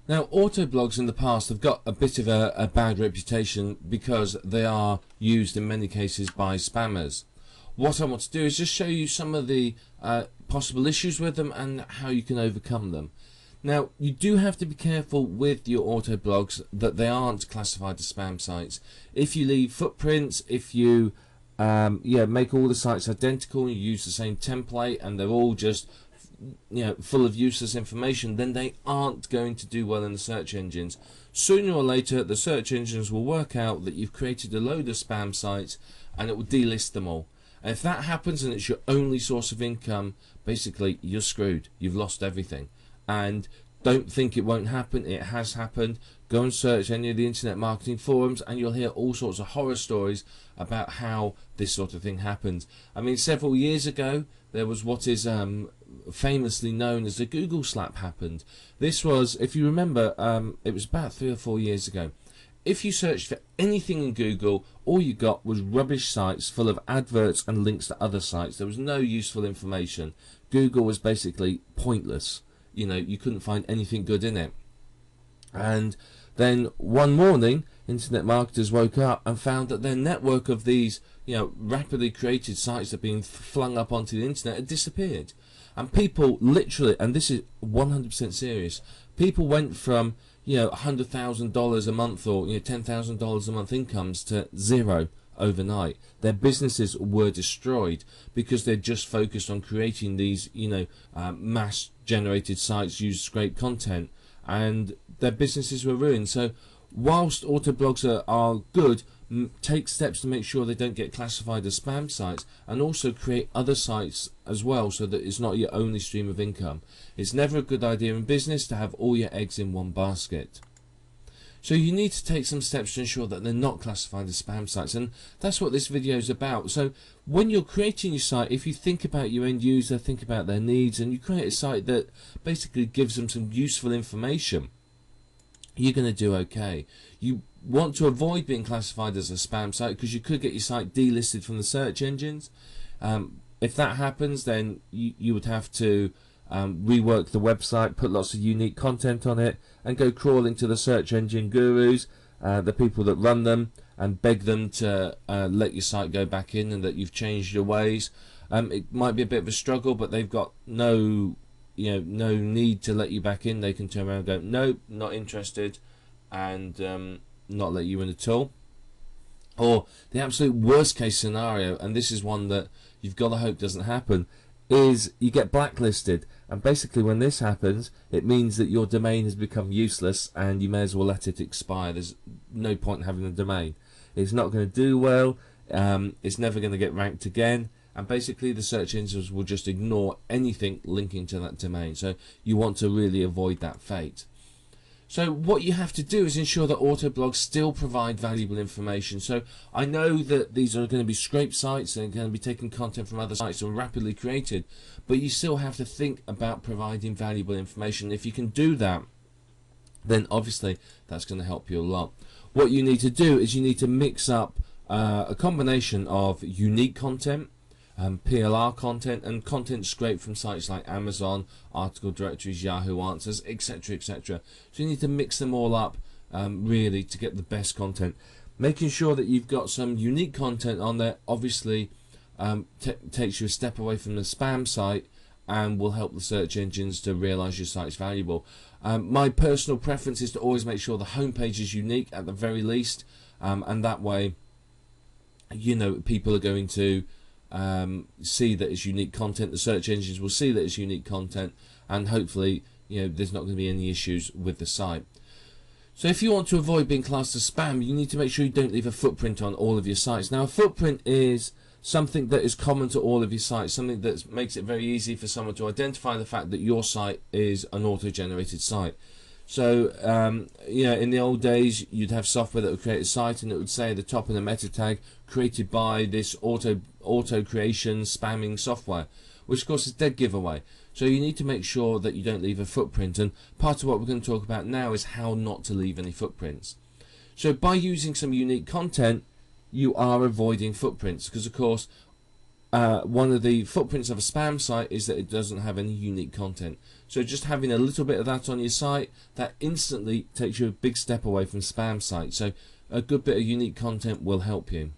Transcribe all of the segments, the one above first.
Now, autoblogs in the past have got a bit of a bad reputation because they are used in many cases by spammers. What I want to do is just show you some of the possible issues with them and how you can overcome them. Now, you do have to be careful with your autoblogs that they aren't classified as spam sites. If you leave footprints, if you make all the sites identical, you use the same template and they're all just full of useless information, then they aren't going to do well in the search engines. Sooner or later the search engines will work out that you've created a load of spam sites and it will delist them all. And if that happens and it's your only source of income, basically you're screwed. You've lost everything. And don't think it won't happen. It has happened. Go and search any of the internet marketing forums and you'll hear all sorts of horror stories about how this sort of thing happens. I mean, several years ago there was what is famously known as the Google slap happened. This was, if you remember, it was about 3 or 4 years ago. If you searched for anything in Google, all you got was rubbish sites full of adverts and links to other sites. There was no useful information. Google was basically pointless. You couldn't find anything good in it. And then one morning, internet marketers woke up and found that their network of these, rapidly created sites that had been flung up onto the internet had disappeared. And people literally, and this is 100% serious, people went from, $100,000 a month or $10,000 a month incomes to zero overnight. Their businesses were destroyed because they're just focused on creating these, mass generated sites, use scrape content, and their businesses were ruined. So whilst autoblogs are good, take steps to make sure they don't get classified as spam sites, and also create other sites as well so that it's not your only stream of income. It's never a good idea in business to have all your eggs in one basket. So you need to take some steps to ensure that they're not classified as spam sites, and that's what this video is about. So when you're creating your site, if you think about your end user, think about their needs, and you create a site that basically gives them some useful information, you're going to do okay. You want to avoid being classified as a spam site because you could get your site delisted from the search engines. If that happens, then you would have to rework the website, put lots of unique content on it, and go crawling to the search engine gurus, the people that run them, and beg them to let your site go back in and that you've changed your ways. It might be a bit of a struggle, but they've got no need to let you back in. They can turn around and go, nope, not interested, and not let you in at all. Or the absolute worst case scenario, and this is one that you've got to hope doesn't happen, is you get blacklisted. And basically when this happens, it means that your domain has become useless and you may as well let it expire. There's no point in having a domain. It's not going to do well, it's never going to get ranked again, and basically the search engines will just ignore anything linking to that domain. So you want to really avoid that fate. So what you have to do is ensure that autoblogs still provide valuable information. So I know that these are going to be scrape sites and going to be taking content from other sites and rapidly created, but you still have to think about providing valuable information. If you can do that, then obviously that's going to help you a lot. What you need to do is you need to mix up a combination of unique content, PLR content, and content scraped from sites like Amazon, article directories, Yahoo Answers, etc, etc. So you need to mix them all up really to get the best content. Making sure that you've got some unique content on there obviously takes you a step away from the spam site and will help the search engines to realize your site's valuable. My personal preference is to always make sure the homepage is unique at the very least, and that way people are going to see that it's unique content. The search engines will see that it's unique content, and hopefully there's not going to be any issues with the site. So if you want to avoid being classed as spam, you need to make sure you don't leave a footprint on all of your sites. Now a footprint is something that is common to all of your sites, something that makes it very easy for someone to identify the fact that your site is an auto-generated site. So in the old days you'd have software that would create a site and it would say at the top in the meta tag, created by this auto creation spamming software, which of course is dead giveaway. So you need to make sure that you don't leave a footprint, and part of what we're going to talk about now is how not to leave any footprints. So by using some unique content, you are avoiding footprints, because of course one of the footprints of a spam site is that it doesn't have any unique content. So just having a little bit of that on your site, that instantly takes you a big step away from spam sites. So a good bit of unique content will help you.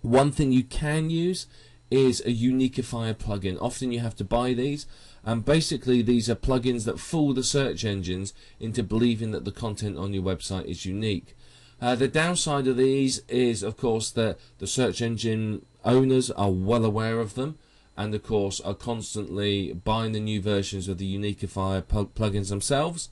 One thing you can use is a uniqueifier plugin. Often you have to buy these, and basically these are plugins that fool the search engines into believing that the content on your website is unique. The downside of these is, of course, that the search engine owners are well aware of them, and of course are constantly buying the new versions of the uniqueifier plugins themselves,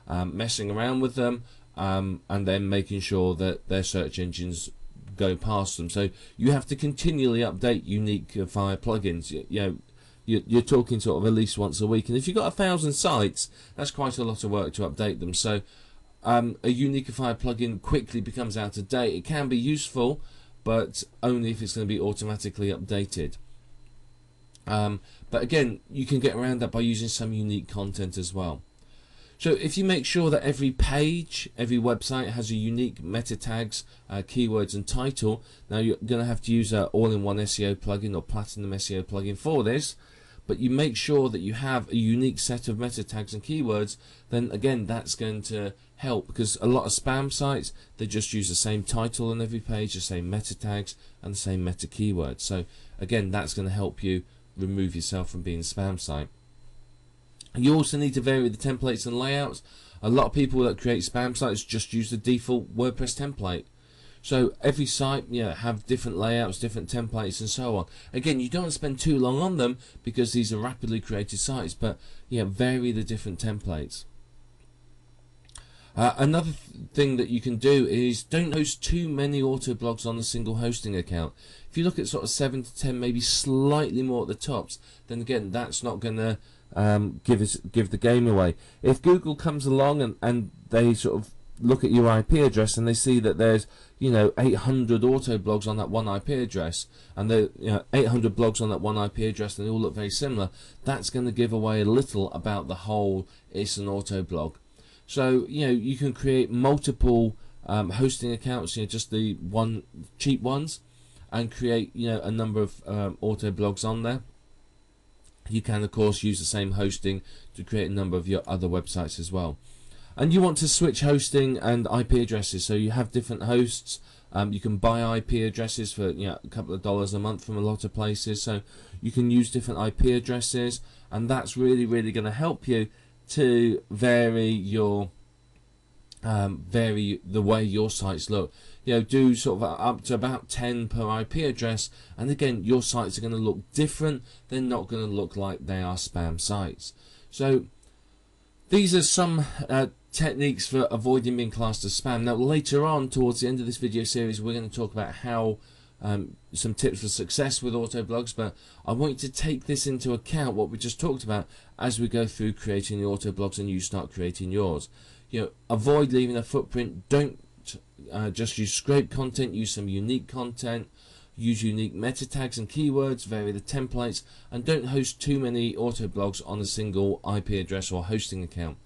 messing around with them, and then making sure that their search engines go past them. So you have to continually update uniqueifier plugins. You're talking sort of at least once a week, and if you've got 1,000 sites, that's quite a lot of work to update them. So a uniqueifier plugin quickly becomes out of date. It can be useful, but only if it's going to be automatically updated. But again, you can get around that by using some unique content as well. So if you make sure that every page, every website has a unique meta tags, keywords and title, now you're going to have to use an all-in-one SEO plugin or Platinum SEO plugin for this, but you make sure that you have a unique set of meta tags and keywords, then again that's going to help, because a lot of spam sites, they just use the same title on every page, the same meta tags and the same meta keywords. So again, that's going to help you remove yourself from being a spam site. You also need to vary the templates and layouts. A lot of people that create spam sites just use the default WordPress template. So every site, have different layouts, different templates and so on. Again, you don't want to spend too long on them because these are rapidly created sites, but vary the different templates. Another thing that you can do is don't host too many auto blogs on a single hosting account. If you look at sort of 7 to 10, maybe slightly more at the tops, then again that's not going to give the game away. If Google comes along and they sort of look at your IP address and they see that there's 800 auto blogs on that one IP address, and the 800 blogs on that one IP address, and they all look very similar, that's going to give away a little about the whole it's an auto blog. So you can create multiple hosting accounts, just the one cheap ones, and create a number of auto blogs on there. You can of course use the same hosting to create a number of your other websites as well. And you want to switch hosting and IP addresses, so you have different hosts. You can buy IP addresses for a couple of dollars a month from a lot of places, so you can use different IP addresses, and that's really going to help you to vary your the way your sites look. Do sort of up to about 10 per IP address, and again your sites are going to look different. They're not going to look like they are spam sites. So these are some techniques for avoiding being classed as spam. Now later on, towards the end of this video series, we're going to talk about how some tips for success with auto blogs, but I want you to take this into account, what we just talked about, as we go through creating the auto blogs and you start creating yours. Avoid leaving a footprint. Don't just use scrape content, use some unique content, use unique meta tags and keywords, vary the templates, and don't host too many auto blogs on a single IP address or hosting account.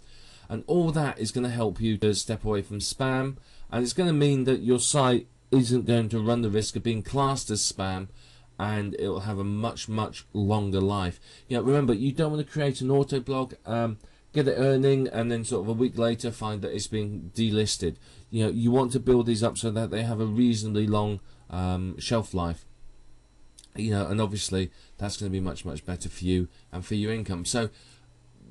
And all that is going to help you to step away from spam, and it's going to mean that your site isn't going to run the risk of being classed as spam, and it will have a much longer life. Remember, you don't want to create an auto blog, get it earning, and then sort of a week later find that it's been delisted. You want to build these up so that they have a reasonably long shelf life. And obviously that's going to be much better for you and for your income. So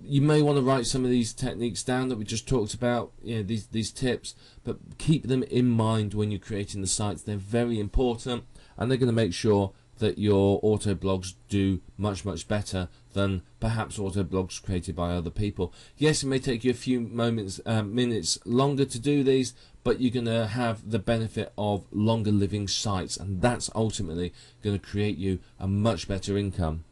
you may want to write some of these techniques down that we just talked about, these tips, but keep them in mind when you're creating the sites. They're very important, and they're going to make sure that your auto blogs do much better than perhaps auto blogs created by other people. Yes, it may take you a few minutes longer to do these, but you're going to have the benefit of longer living sites, and that's ultimately going to create you a much better income.